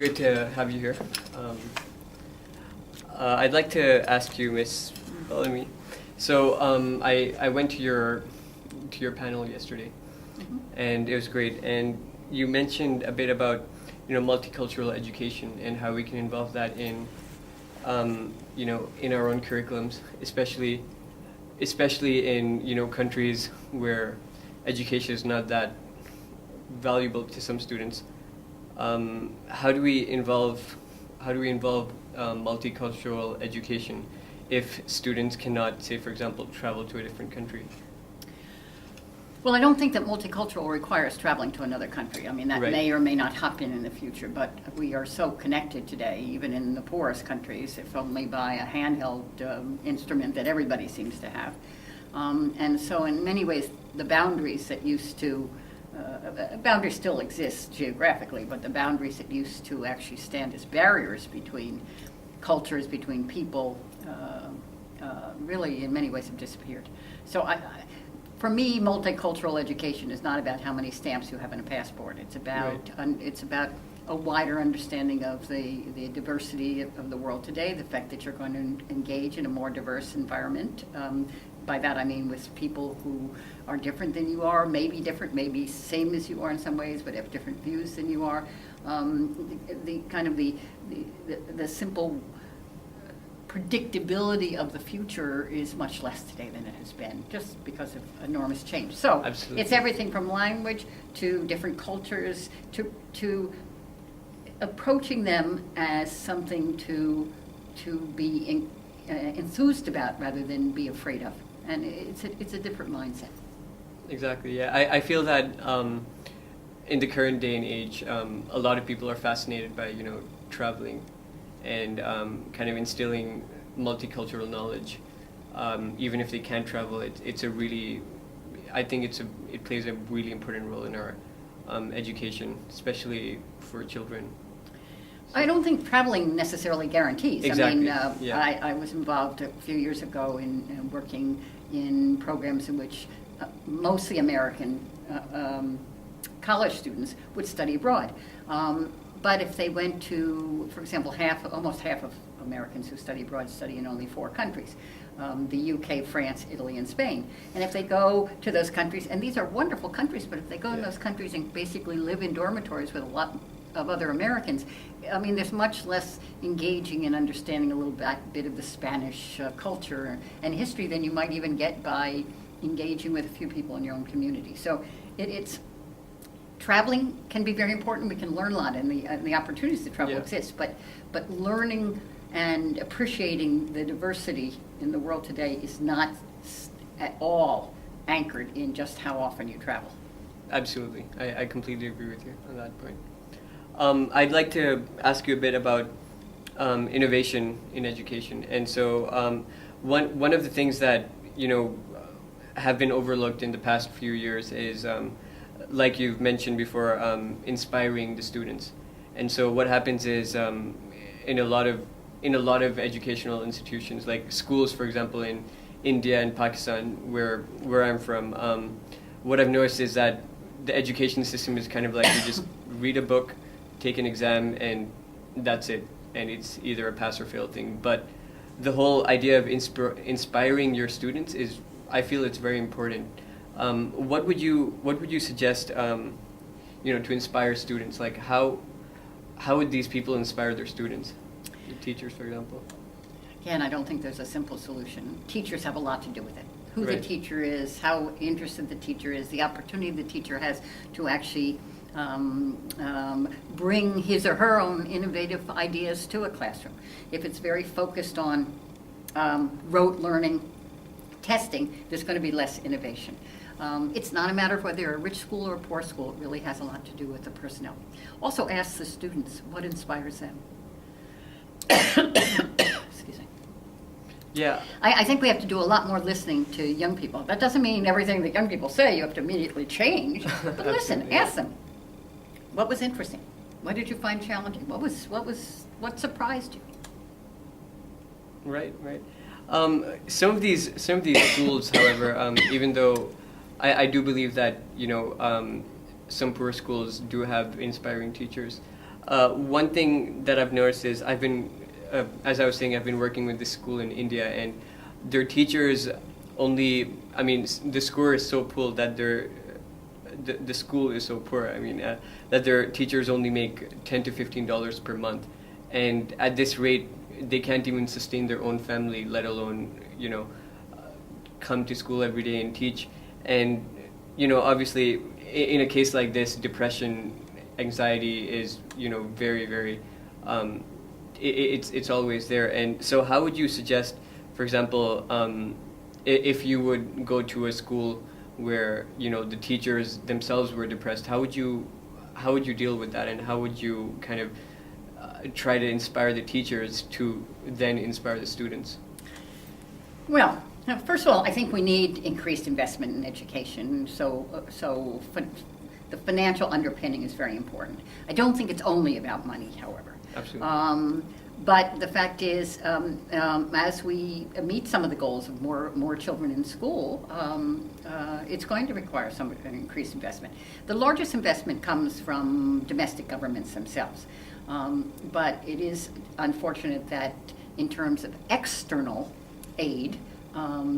Good to have you here. I'd like to ask you, Miss Bellamy. So I went to your panel yesterday, and it was great. And you mentioned a bit about multicultural education and how we can involve that in in our own curriculums, especially in countries where education is not that valuable to some students. How do we involve multicultural education if students cannot, say, for example, travel to a different country? Well, I don't think that multicultural requires traveling to another country. I mean, that Right. may or may not happen in the future, but we are so connected today, even in the poorest countries, if only by a handheld instrument that everybody seems to have. And so in many ways, the boundaries that used to boundaries still exist geographically, but the boundaries that used to actually stand as barriers between cultures, between people, really in many ways have disappeared. So for me, multicultural education is not about how many stamps you have in a passport. It's about it's about a wider understanding of the diversity of the world today, the fact that you're going to engage in a more diverse environment. By that I mean with people who are different than you are, maybe same as you are in some ways, but have different views than you are. The simple predictability of the future is much less today than it has been, just because of enormous change. So Absolutely. It's everything from language to different cultures to approaching them as something to be enthused about rather than be afraid of. And it's a different mindset. Exactly. Yeah, I feel that in the current day and age, a lot of people are fascinated by traveling and kind of instilling multicultural knowledge. Even if they can't travel, I think it plays a really important role in our education, especially for children. I don't think traveling necessarily guarantees. Exactly. I mean, I was involved a few years ago in working in programs in which mostly American college students would study abroad. But if they went to, for example, almost half of Americans who study abroad study in only 4 countries, the UK, France, Italy, and Spain. And if they go to those countries, and these are wonderful countries, but if they go in those countries and basically live in dormitories with a lot of other Americans, I mean, there's much less engaging and understanding a little bit of the Spanish culture and history than you might even get by engaging with a few people in your own community. So it's traveling can be very important. We can learn a lot, and the opportunities to travel exist. But learning and appreciating the diversity in the world today is not at all anchored in just how often you travel. Absolutely. I completely agree with you on that point. I'd like to ask you a bit about innovation in education. And so one of the things that have been overlooked in the past few years is, like you've mentioned before, inspiring the students. And so what happens is in a lot of educational institutions, like schools, for example, in India and Pakistan, where I'm from, what I've noticed is that the education system is kind of like you just read a book, take an exam, and that's it. And it's either a pass or fail thing. But the whole idea of inspiring your students I feel it's very important. What would you suggest to inspire students? Like how would these people inspire their students? The teachers, for example. Again, I don't think there's a simple solution. Teachers have a lot to do with it. Who Right. the teacher is, how interested the teacher is, the opportunity the teacher has to actually bring his or her own innovative ideas to a classroom. If it's very focused on rote learning, testing, there's going to be less innovation. It's not a matter of whether you're a rich school or a poor school. It really has a lot to do with the personnel. Also ask the students what inspires them. Excuse me. Yeah. I think we have to do a lot more listening to young people. That doesn't mean everything that young people say you have to immediately change. But listen, Absolutely. ask them. What was interesting? What did you find challenging? What surprised you? Right. Some of these schools, however, even though I do believe that some poor schools do have inspiring teachers, One thing that I've noticed is as I was saying, I've been working with this school in India, and their teachers only, I mean, the score is so poor that the school is so poor. I mean, that their teachers only make $10 to $15 per month, and at this rate, they can't even sustain their own family, let alone, come to school every day and teach. And, obviously, in a case like this, depression, anxiety is, very, very, it's always there. And so how would you suggest, for example, if you would go to a school where, the teachers themselves were depressed, how would you deal with that, and how would you kind of try to inspire the teachers to then inspire the students? Well, first of all, I think we need increased investment in education. The financial underpinning is very important. I don't think it's only about money, however. Absolutely. But the fact is, as we meet some of the goals of more children in school, it's going to require some increased investment. The largest investment comes from domestic governments themselves. But it is unfortunate that in terms of external aid,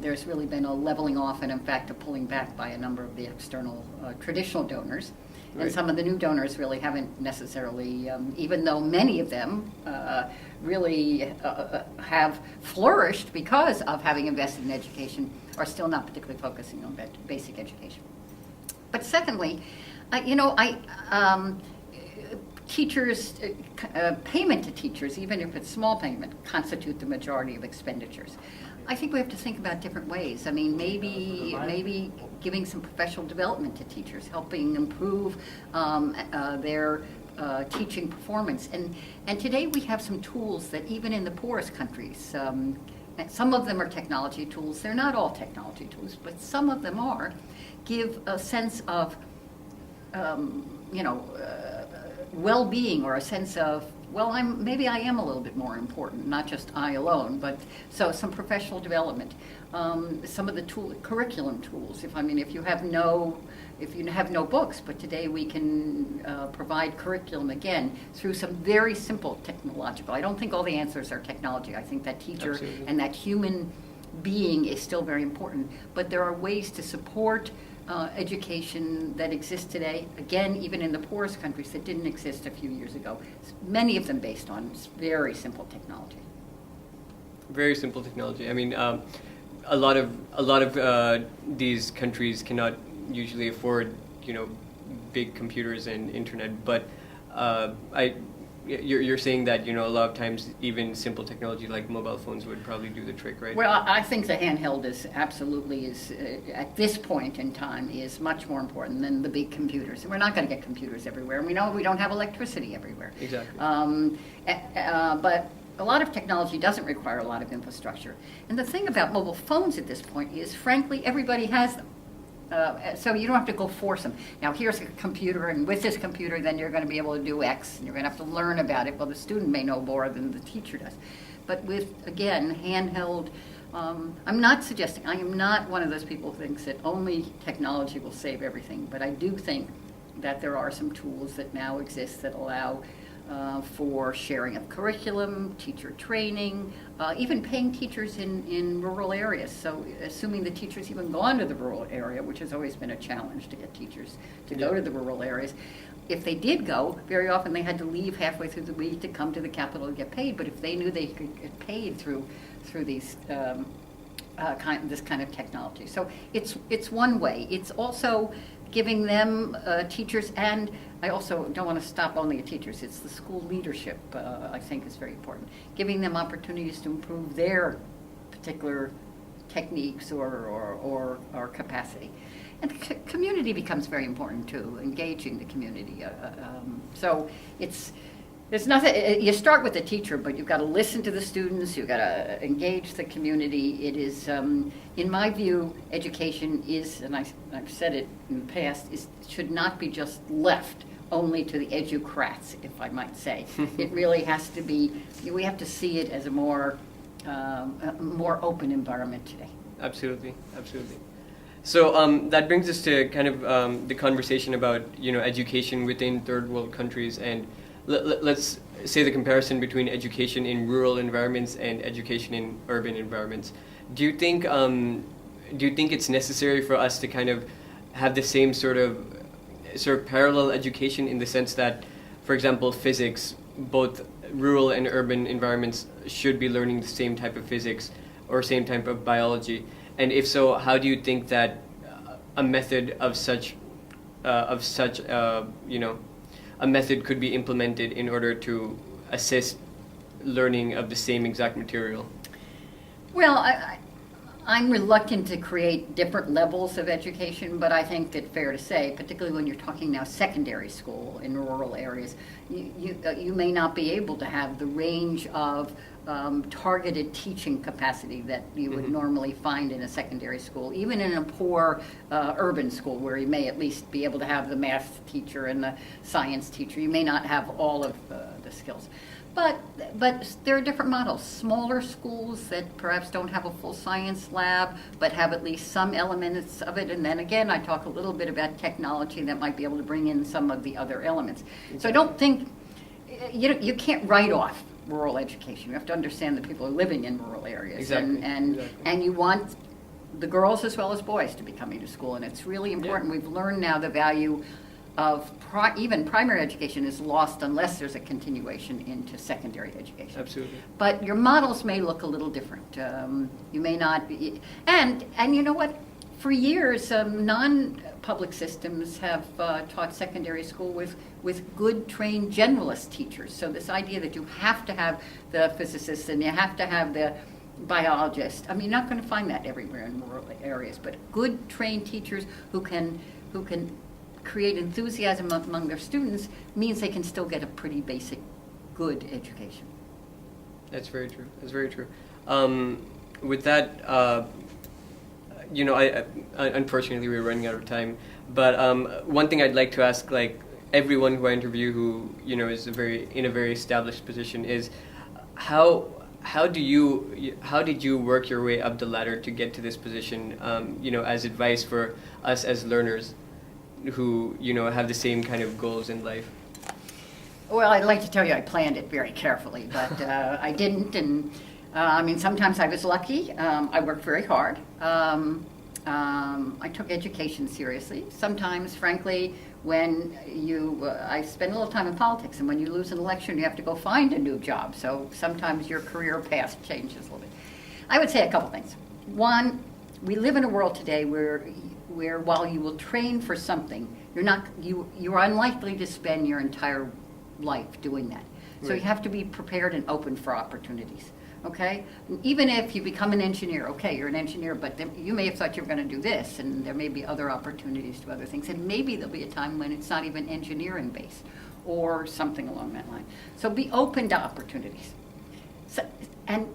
there's really been a leveling off and, in fact, a pulling back by a number of the external traditional donors. Right. And some of the new donors really haven't necessarily, even though many of them really have flourished because of having invested in education, are still not particularly focusing on basic education. But secondly, teachers, payment to teachers, even if it's small payment, constitute the majority of expenditures. I think we have to think about different ways. I mean, maybe giving some professional development to teachers, helping improve their teaching performance. And today we have some tools that even in the poorest countries, some of them are technology tools. They're not all technology tools, but some of them are, give a sense of, well-being, or a sense of, well, maybe I am a little bit more important, not just I alone, but so some professional development, some of the curriculum tools. If you have no books, but today we can provide curriculum again through some very simple technological. I don't think all the answers are technology. I think that teacher Absolutely. and that human being is still very important, but there are ways to support education that exists today, again, even in the poorest countries, that didn't exist a few years ago. Many of them based on very simple technology. Very simple technology. I mean, a lot of these countries cannot usually afford, big computers and internet. But you're saying that a lot of times even simple technology like mobile phones would probably do the trick, right? Well, I think the handheld is at this point in time is much more important than the big computers. And we're not going to get computers everywhere, and we know we don't have electricity everywhere. Exactly. But a lot of technology doesn't require a lot of infrastructure. And the thing about mobile phones at this point is, frankly, everybody has them. So you don't have to go force them. Now, here's a computer, and with this computer, then you're going to be able to do X, and you're going to have to learn about it. Well, the student may know more than the teacher does. But with, again, handheld, I'm not suggesting, I am not one of those people who thinks that only technology will save everything, but I do think that there are some tools that now exist that allow for sharing of curriculum, teacher training, even paying teachers in rural areas. So assuming the teachers even gone to the rural area, which has always been a challenge to get teachers to go to the rural areas. If they did go, very often they had to leave halfway through the week to come to the capital to get paid. But if they knew they could get paid through these this kind of technology. So it's one way. It's also giving them teachers, and I also don't want to stop only at teachers. It's the school leadership, I think, is very important. Giving them opportunities to improve their particular techniques or capacity. And the community becomes very important too, engaging the community. So there's nothing, you start with the teacher, but you've got to listen to the students, you've got to engage the community. It is, in my view, education is, and I've said it in the past, should not be just left only to the educrats, if I might say. It really has to be, we have to see it as a more open environment today. Absolutely, absolutely. So that brings us to kind of the conversation about education within third world countries, and let's say the comparison between education in rural environments and education in urban environments. Do you think it's necessary for us to kind of have the same sort of parallel education, in the sense that, for example, physics, both rural and urban environments should be learning the same type of physics or same type of biology? And if so, how do you think that a method of such a method could be implemented in order to assist learning of the same exact material? Well, I'm reluctant to create different levels of education, but I think it's fair to say, particularly when you're talking now secondary school in rural areas, you may not be able to have the range of targeted teaching capacity that you would normally find in a secondary school, even in a poor urban school where you may at least be able to have the math teacher and the science teacher. You may not have all of the skills. But there are different models. Smaller schools that perhaps don't have a full science lab, but have at least some elements of it. And then again, I talk a little bit about technology that might be able to bring in some of the other elements. So I don't think, you can't write off rural education. You have to understand that people are living in rural areas. Exactly. And you want the girls as well as boys to be coming to school. And it's really important. Yeah. We've learned now the value of even primary education is lost unless there's a continuation into secondary education. Absolutely. But your models may look a little different. You may not be, and you know what? For years, non-public systems have taught secondary school with good trained generalist teachers. So this idea that you have to have the physicists and you have to have the biologists. I mean, you're not going to find that everywhere in rural areas, but good trained teachers who can create enthusiasm among their students means they can still get a pretty basic, good education. That's very true. That's very true. With that, unfortunately we're running out of time. But one thing I'd like to ask, like everyone who I interview who is in a very established position, is how did you work your way up the ladder to get to this position? As advice for us as learners who have the same kind of goals in life. Well, I'd like to tell you I planned it very carefully, but I didn't. And sometimes I was lucky. I worked very hard. I took education seriously. Sometimes, frankly, when I spend a little time in politics, and when you lose an election, you have to go find a new job. So sometimes your career path changes a little bit. I would say a couple things. One, we live in a world today where while you will train for something, you're unlikely to spend your entire life doing that. So Right. you have to be prepared and open for opportunities. Okay? Even if you become an engineer, okay, you're an engineer, but you may have thought you were going to do this, and there may be other opportunities to other things, and maybe there'll be a time when it's not even engineering based or something along that line. So be open to opportunities. So, and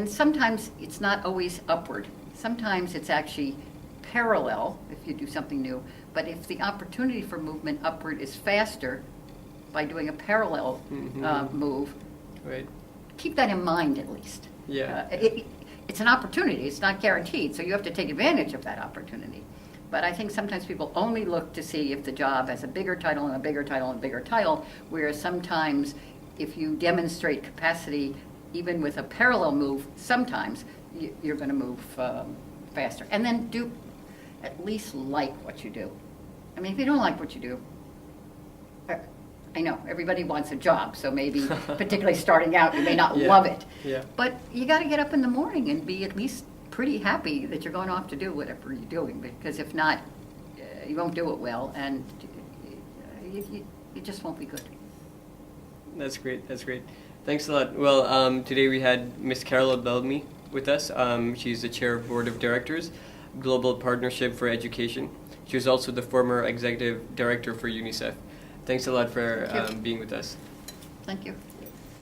sometimes it's not always upward. Sometimes it's actually parallel if you do something new, but if the opportunity for movement upward is faster by doing a parallel move, Right. keep that in mind at least. Yeah. It's an opportunity, it's not guaranteed, so you have to take advantage of that opportunity. But I think sometimes people only look to see if the job has a bigger title and a bigger title and a bigger title, whereas sometimes if you demonstrate capacity, even with a parallel move, sometimes you're going to move faster. And then do at least like what you do. I mean, if you don't like what you do, I know everybody wants a job, so maybe particularly starting out, you may not love it. Yeah. But you got to get up in the morning and be at least pretty happy that you're going off to do whatever you're doing, because if not, you won't do it well, and you just won't be good. That's great. That's great. Thanks a lot. Well, today we had Miss Carol Bellamy with us. She's the chair of Board of Directors, Global Partnership for Education. She was also the former executive director for UNICEF. Thanks a lot for being with us. Thank you.